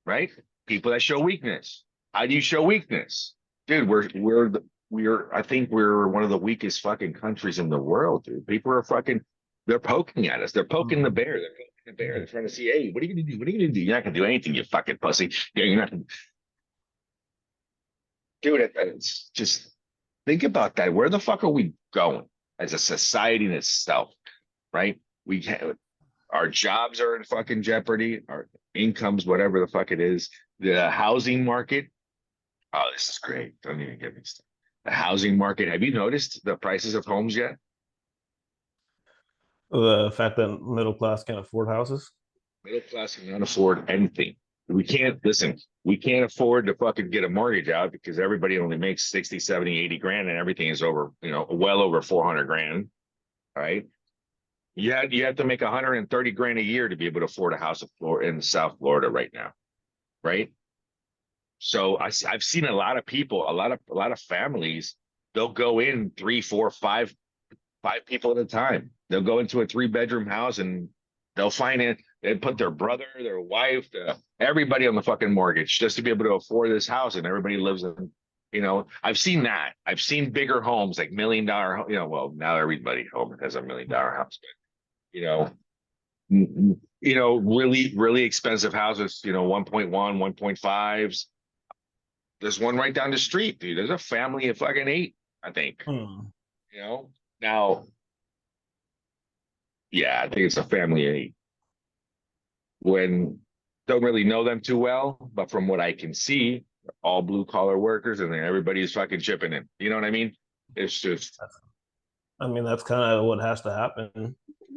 Right? People that show weakness. How do you show weakness? Dude, I think we're one of the weakest fucking countries in the world, dude. People are fucking they're poking at us. They're poking the Hmm. bear. They're poking the bear. They're trying to see, hey, what are you gonna do? What are you gonna do? You're not gonna do anything, you fucking pussy. You're not gonna do it. It's just think about that. Where the fuck are we going as a society in itself? Right? We have our jobs are in fucking jeopardy, our incomes, whatever the fuck it is. The housing market. Oh, this is great. Don't even get me started. The housing market. Have you noticed the prices of homes yet? The fact that middle class can't afford houses. Middle class cannot afford anything. We can't listen. We can't afford to fucking get a mortgage out because everybody only makes 60, 70, 80 grand and everything is over, well over 400 grand. All right. You have to make 130 grand a year to be able to afford a house in South Florida right now. Right. So I've seen a lot of people, a lot of families, they'll go in three, four, five people at a time. They'll go into a 3-bedroom house and they'll finance and put their brother, their wife, everybody on the fucking mortgage just to be able to afford this house. And everybody lives in, I've seen that. I've seen bigger homes like $1 million, well, now everybody home has $1 million house, but really, really expensive houses, 1.1, 1.5s. There's one right down the street, dude. There's a family of fucking 8, I think. Hmm. Now, yeah, I think it's a family of 8. When don't really know them too well, but from what I can see, all blue collar workers, and then everybody's fucking chipping in. You know what I mean? It's just I mean, that's kind of what has to happen.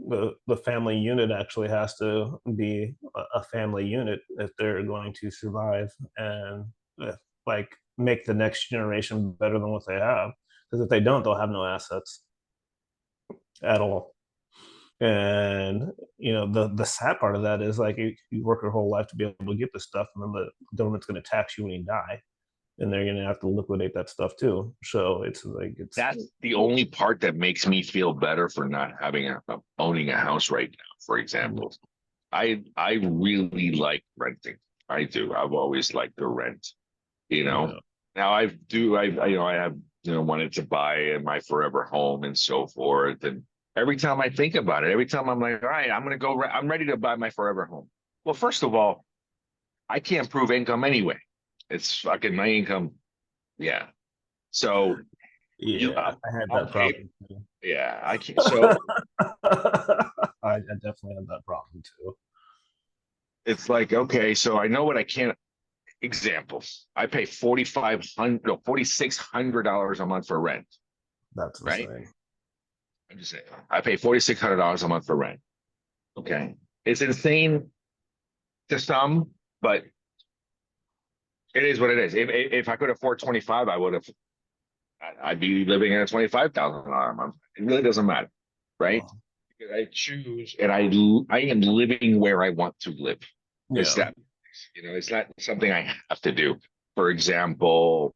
The family unit actually has to be a family unit if they're going to survive and like make the next generation better than what they have. Because if they don't, they'll have no assets at all. And the sad part of that is like you work your whole life to be able to get this stuff, and then the government's going to tax you when you die, and they're going to have to liquidate that stuff too. So it's like that's the only part that makes me feel better for not having owning a house right now. For example, I really like renting. I do. I've always liked to rent. You know. yeah. Now I have wanted to buy my forever home and so forth. And every time I think about it, every time I'm like, all right, I'm ready to buy my forever home. Well, first of all, I can't prove income anyway. It's fucking my income. Yeah. So you Yeah, I had on that paper, problem too. yeah, I can't. So I definitely had that problem too. it's like, okay, so I know what I can't. Examples. I pay $4,600 a month for rent, That's right? insane. I'm just saying. I pay $4,600 a month for rent. Okay. It's insane to some, but it is what it is. If I could afford 25, I would have. I'd be living in a $25,000 a month. It really doesn't matter, right? Oh, Because I choose, and I am living where I want to live. It's yeah. that, it's not something I have to do. For example,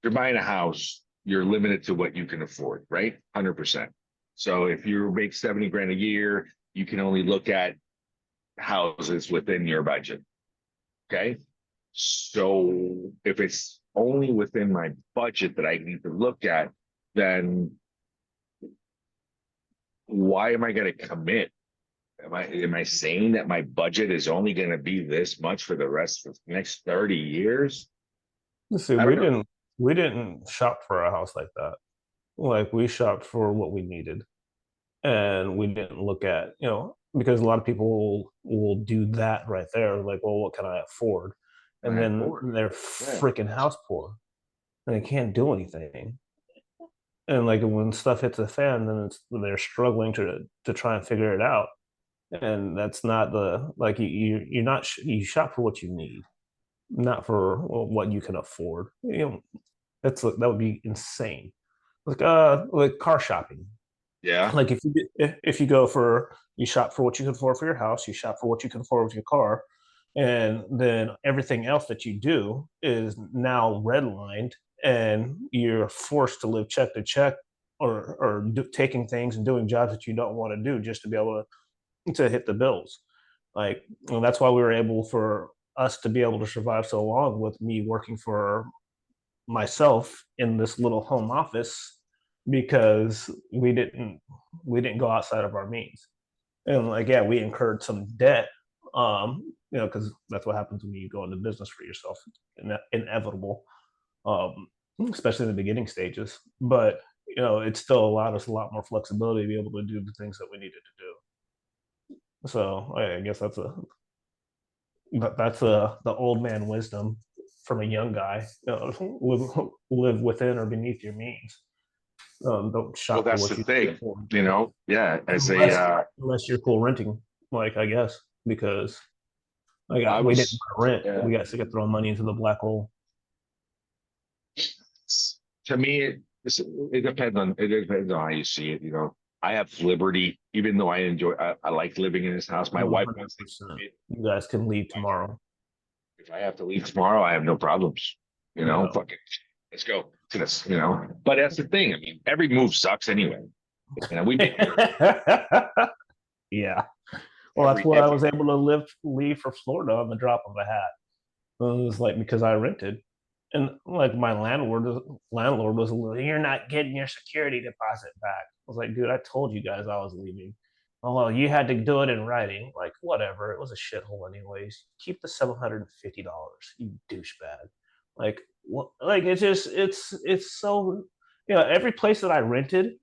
you're buying a house, you're limited to what you can afford, right? 100%. So if you make 70 grand a year, you can only look at houses within your budget. Okay. So if it's only within my budget that I need to look at, then why am I going to commit? Am I saying that my budget is only going to be this much for the rest of the next 30 years? Let's see, I don't know. we didn't shop for a house like that. Like we shopped for what we needed, and we didn't look at because a lot of people will do that right there. Like, well, what can I afford? Can And I then afford? they're Yeah. freaking house poor, and they can't do anything. And like when stuff hits the fan, then they're struggling to try and figure it out. And that's not the like you're not you shop for what you need, not for what you can afford. That would be insane. Like car shopping. Yeah. Like if you go for you shop for what you can afford for your house, you shop for what you can afford with your car, and then everything else that you do is now redlined, and you're forced to live check to check taking things and doing jobs that you don't want to do just to be able to hit the bills. Like, and that's why we were able for us to be able to survive so long with me working for myself in this little home office because we didn't go outside of our means. And like, yeah, we incurred some debt, because that's what happens when you go into business for yourself. Inevitable, um, especially in the beginning stages. But it still allowed us a lot more flexibility to be able to do the things that we needed to do. So I guess that's the old man wisdom from a young guy. Live within or beneath your means. Don't Well, shop for that's the what you can thing, afford, you know. Yeah, as a unless unless you're cool renting. Like, I guess, because I we didn't was, want to rent. yeah. We got sick of throwing money into the black hole. To me, it depends on how you see it. You know, I have liberty, even though I like living in this house. My wife wants to 100%. keep it. You guys can leave I can, tomorrow. if I have to leave tomorrow, I have no problems. You know, Yeah. fuck it, let's go to this. You know, but that's the thing. I mean, every move sucks anyway. You know, we've been here Yeah. Well, that's what I every was able to leave for Florida on the drop of a hat. It was like because I rented, and like my landlord was, "You're not getting your security deposit back." I was like, "Dude, I told you guys I was leaving." "Oh, well, you had to do it in writing." Like, whatever. It was a shithole anyways. Keep the $750, you douchebag. Like, what? Like, it's so. Every place that I rented,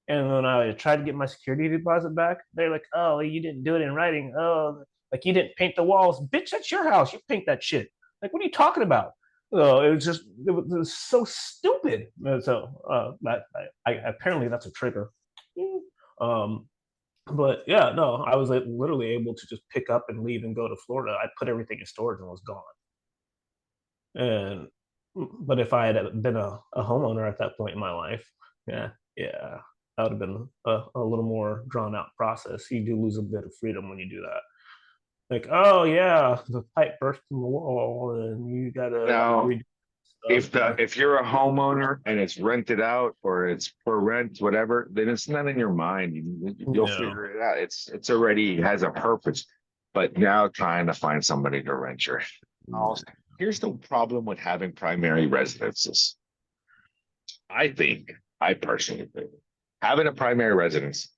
and when I tried to get my security deposit back, they're like, "Oh, you didn't do it in writing. Oh, like you didn't paint the walls, bitch. That's your house. You paint that shit. Like, what are you talking about?" So it was so stupid. And so apparently that's a trigger. Um, but yeah, no, I was like literally able to just pick up and leave and go to Florida. I put everything in storage and was gone. And but if I had been a homeowner at that point in my life, yeah, yeah, that would have been a little more drawn out process. You do lose a bit of freedom when you do that. Like, oh yeah, the pipe burst in the wall, and you gotta now. redo stuff. If you're a homeowner and it's rented out or it's for rent, whatever, then it's not in your mind. You'll Yeah, figure it out. It's already has a purpose. But now trying to find somebody to rent your house. Here's the problem with having primary residences. I think, I personally think, having a primary residence,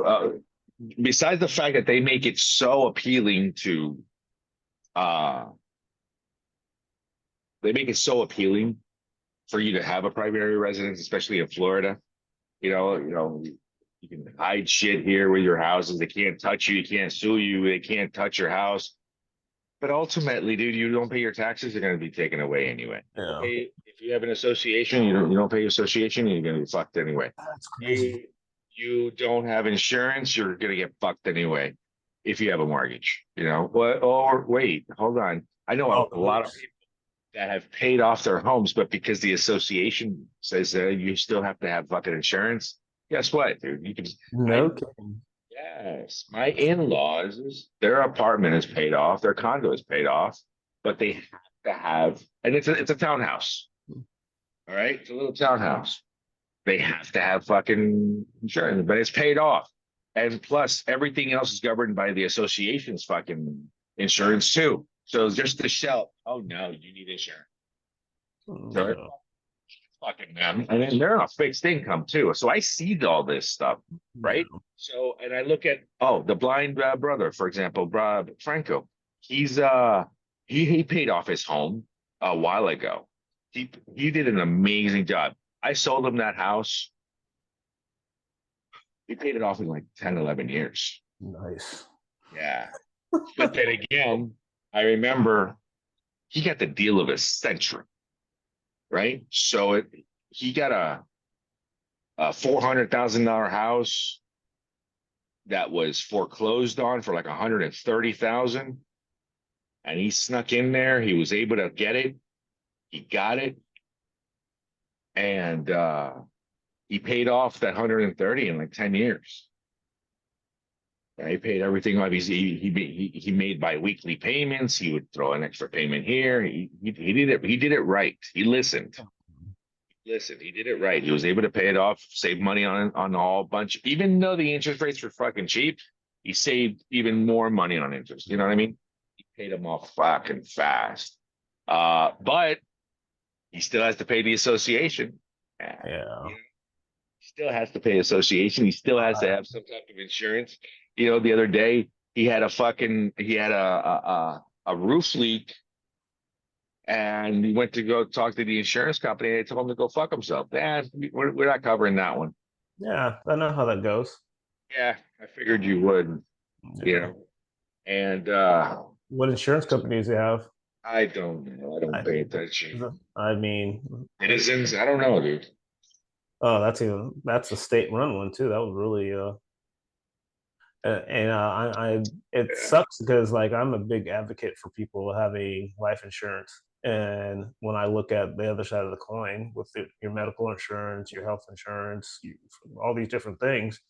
uh, besides the fact that they make it so appealing to, uh, they make it so appealing for you to have a primary residence, especially in Florida. You can hide shit here with your houses. They can't touch you. They can't sue you. They can't touch your house. But ultimately, dude, you don't pay your taxes, they're going to be taken away anyway. yeah, Okay, if you have an association, you don't pay your association, you're going to be fucked anyway. that's crazy. You don't have insurance, you're going to get fucked anyway. If you have a mortgage, or wait, hold on. I know Oh, a lot of people that have paid off their homes, but because the association says you still have to have fucking insurance, guess what, dude? no I, kidding. yes, my in-laws, their apartment is paid off, their condo is paid off, but they have to have, and it's a townhouse. All right. It's a little townhouse. They have to have fucking insurance, but it's paid off. And plus everything else is governed by the association's fucking insurance too. So just the shell, oh no, you need insurance. So Yeah. fucking them. And then they're on a fixed income too. So I see all this stuff, right? Yeah. So and I look at the blind brother, for example, Franco. He's he paid off his home a while ago. He did an amazing job. I sold him that house. He paid it off in like 10, 11 years. Nice. Yeah. But then again, I remember he got the deal of his century, right? He got a $400,000 house that was foreclosed on for like 130,000, and he snuck in there. He was able to get it. He got it, and he paid off that 130 in like 10 years. Yeah, he paid everything off. He made biweekly payments. He would throw an extra payment here. He did it. He did it right. He listened. listen, he did it right. He was able to pay it off, save money on a whole bunch. Even though the interest rates were fucking cheap, he saved even more money on interest. You know what I mean? He paid them off fucking fast. But he still has to pay the association. Yeah. You know, he still has to pay association. He still has to have some type of insurance. You know, the other day he had a roof leak, and he went to go talk to the insurance company. And they told him to go fuck himself. Man, we're not covering that one. Yeah, I know how that goes. Yeah, I figured you would, you Yeah. know. And What insurance companies do you have? I don't know. I don't I, pay attention. I mean, Citizens, I don't know, dude. oh, that's a state run one too. That was really and I it Yeah. sucks because like I'm a big advocate for people having life insurance, and when I look at the other side of the coin with your medical insurance, your health insurance, all these different things,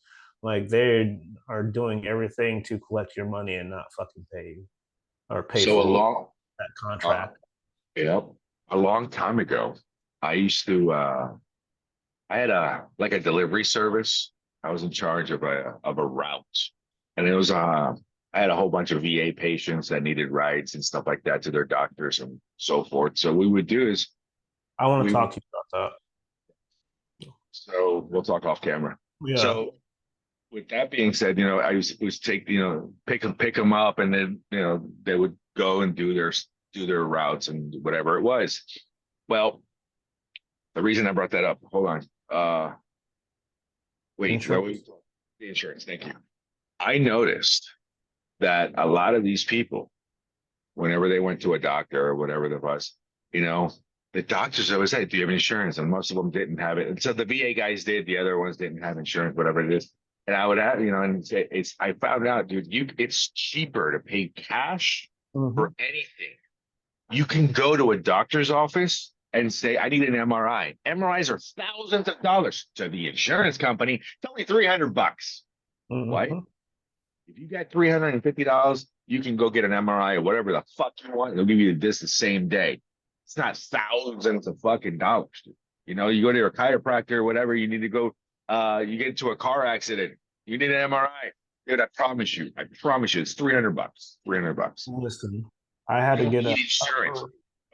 like they are doing everything to collect your money and not fucking pay you or pay So a for long, that uh, contract. you know, a long time ago, I used to. I had a like a delivery service. I was in charge of a route, and it was I had a whole bunch of VA patients that needed rides and stuff like that to their doctors and so forth. So we would do is I want to we talk would to you about so we'll talk off camera. that. Yeah, So with that being said, I was take pick them up, and then they would go and do their routes and whatever it was. Well, the reason I brought that up, hold on. Wait, no, insurance. the insurance. Thank you. I noticed that a lot of these people, whenever they went to a doctor or whatever it was, you know, the doctors always say, "Do you have insurance?" And most of them didn't have it. And so the VA guys did. The other ones didn't have insurance, whatever it is. And I would have, and say, it's. I found out, dude, it's cheaper to pay cash Mm-hmm. for anything. You can go to a doctor's office and say, "I need an MRI." MRIs are thousands of dollars to the insurance company. It's only $300. What? Mm-hmm. If you got $350, you can go get an MRI or whatever the fuck you want. They'll give you this the same day. It's not thousands of fucking dollars. You go to a chiropractor or whatever, you need to go, you get into a car accident, you need an MRI. Dude, I promise you, it's $300. $300. Listen, I had You to don't get need insurance.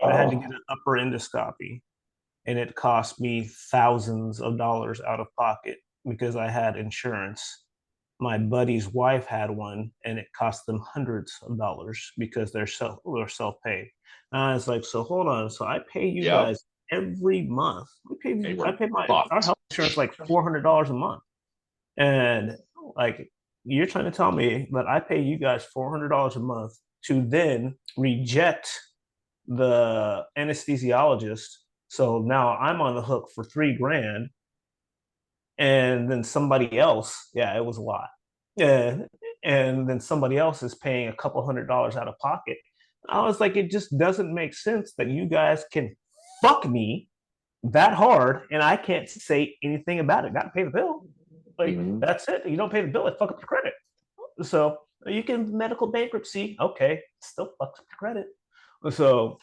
I had to get Oh, an upper endoscopy, and it cost me thousands of dollars out of pocket because I had insurance. My buddy's wife had one, and it cost them hundreds of dollars because they're self paid. And I was like, so hold on, so I pay you yep. guys every month. They I were pay our fucked. health insurance like $400 a month, and like you're trying to tell me that I pay you guys $400 a month to then reject the anesthesiologist. So now I'm on the hook for 3 grand, and then somebody else, yeah, it was a lot. Yeah, and then somebody else is paying a couple $100 out of pocket. I was like, it just doesn't make sense that you guys can fuck me that hard and I can't say anything about it. Got to pay the bill. Like Mhm. that's it. You don't pay the bill, it fuck up your credit. So you can medical bankruptcy. Okay, still fucks up your credit. So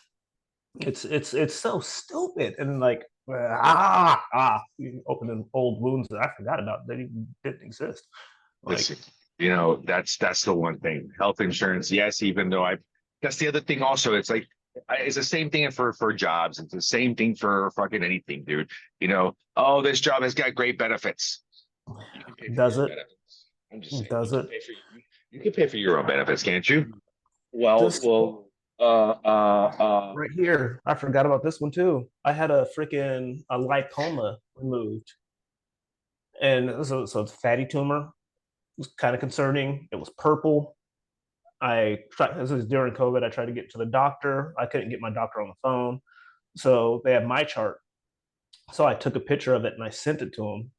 it's so stupid and like opening old wounds that I forgot about that even didn't exist. Like Listen, that's the one thing. Health insurance, yes, even though that's the other thing also. It's like, it's the same thing for jobs. It's the same thing for fucking anything, dude. Oh, this job has got great benefits. You can pay for does your own it? benefits. I'm just saying, Does it? you can pay for your own benefits, can't you? Well, Just well, uh, uh, uh, right here, I forgot about this one too. I had a freaking a lipoma removed, and so it's a fatty tumor. It was kind of concerning. It was purple. I tried. This was during COVID. I tried to get to the doctor. I couldn't get my doctor on the phone, so they had my chart. So I took a picture of it and I sent it to him.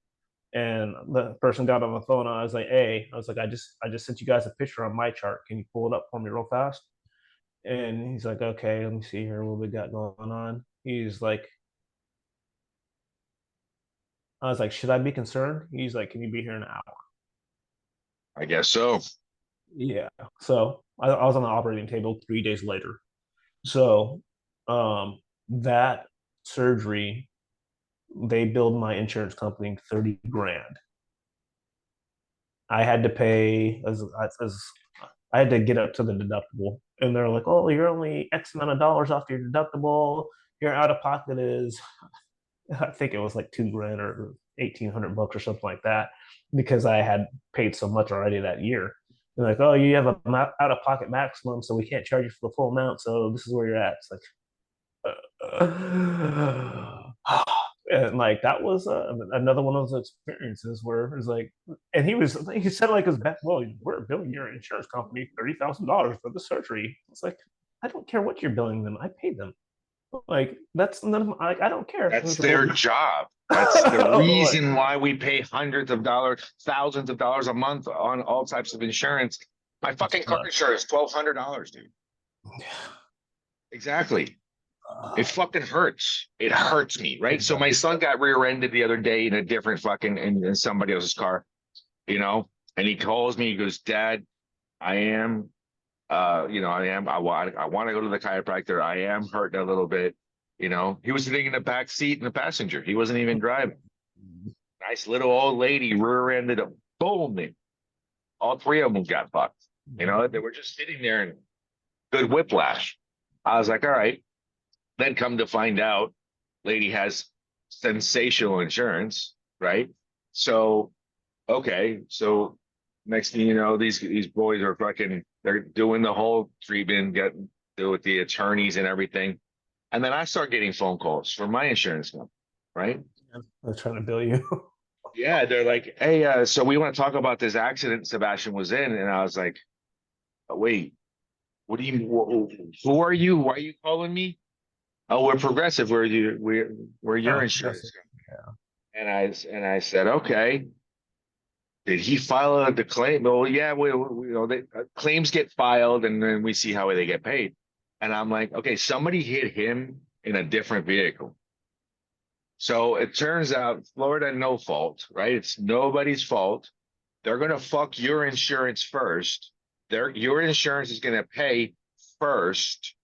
And the person got on the phone. And I was like, "Hey, I was like, I just sent you guys a picture on my chart. Can you pull it up for me real fast?" And he's like, "Okay, let me see here what we got going on." He's like, I was like, "Should I be concerned?" He's like, "Can you be here in an hour?" I guess so. Yeah. So I was on the operating table 3 days later. So that surgery they billed my insurance company 30 grand. I had to pay as I had to get up to the deductible, and they're like, "Oh, you're only X amount of dollars off your deductible. Your out of pocket is, I think it was like 2 grand or 1,800 bucks or something like that, because I had paid so much already that year." They're like, "Oh, you have a out of pocket maximum, so we can't charge you for the full amount. So this is where you're at." It's like, and like that was another one of those experiences where it was like, and he said like his best, well, we're billing your insurance company $30,000 for the surgery. It's like, I don't care what you're billing them, I paid them. Like that's none of my, like, I don't care. That's their job. That's the Like, reason why we pay hundreds of dollars, thousands of dollars a month on all types of insurance. My fucking car insurance, $1,200, dude. Exactly. It fucking hurts. It hurts me, right? So my son got rear-ended the other day in a different fucking in somebody else's car, and he calls me. He goes, "Dad, I am, I want to go to the chiropractor. I am hurting a little bit." He was sitting in the back seat in the passenger. He wasn't even driving. Nice little old lady rear-ended him. Boom! All three of them got fucked. They were just sitting there and good whiplash. I was like, all right. Then come to find out, lady has sensational insurance, right? So, okay. So next thing you know, these boys are they're doing the whole treatment, do with the attorneys and everything. And then I start getting phone calls from my insurance company, right? they're trying to bill you. Yeah, they're like, hey, so we want to talk about this accident Sebastian was in. And I was like, oh, wait, what do you, who are you? Why are you calling me? Oh, we're progressive. We're your Oh, insurance yeah. company. And I said, okay. Did he file the claim? Well, yeah, claims get filed, and then we see how they get paid. And I'm like, okay, somebody hit him in a different vehicle. So it turns out Florida, no fault, right? It's nobody's fault. They're going to fuck your insurance first. Your insurance is going to pay first,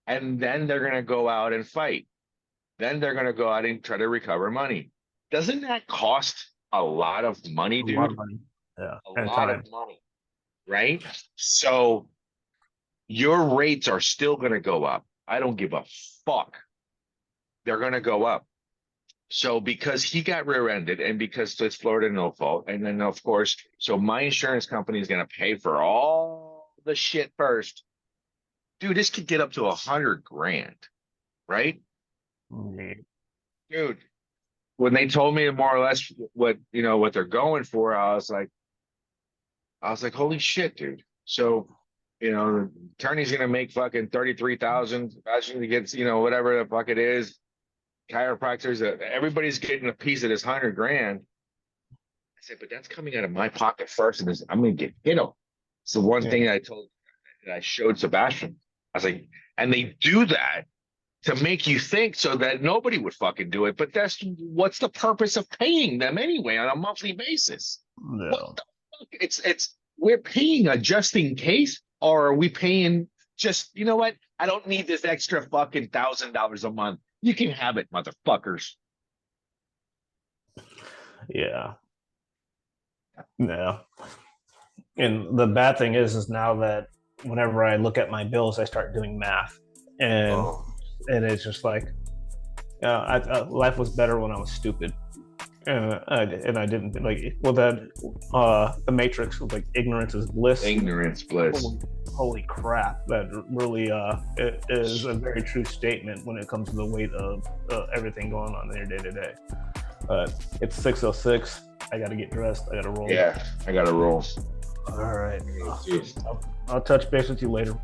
and then they're going to go out and fight. Then they're going to go out and try to recover money. Doesn't that cost a lot of money, A lot dude? of money. Yeah, A and lot time. of money, right? So your rates are still going to go up. I don't give a fuck. They're going to go up. So because he got rear-ended and because it's Florida no fault, and then of course, so my insurance company is going to pay for all the shit first. Dude, this could get up to 100 grand, right? Mm-hmm. Dude, when they told me more or less what they're going for, I was like, holy shit, dude. So, the attorney's gonna make fucking 33,000. Imagine he gets, whatever the fuck it is. Chiropractors, everybody's getting a piece of this 100 grand. I said, but that's coming out of my pocket first, and I'm gonna get hit them. It's the one Yeah. thing that I showed Sebastian. I was like, and they do that to make you think so that nobody would fucking do it. But what's the purpose of paying them anyway on a monthly basis? What No. the fuck? It's we're paying a just in case, or are we paying just, you know what? I don't need this extra fucking $1,000 a month. You can have it, motherfuckers. Yeah. Yeah. And the bad thing is now that whenever I look at my bills, I start doing math, and Oh, and it's just like, life was better when I was stupid, and I didn't like, well, that the Matrix was like, ignorance is bliss. ignorance bliss. Holy crap, that really it is a very true statement when it comes to the weight of everything going on in your day to day. But it's 6:06. I got to get dressed. I got to roll. Yeah, I gotta roll. All right. I'll touch base with you later.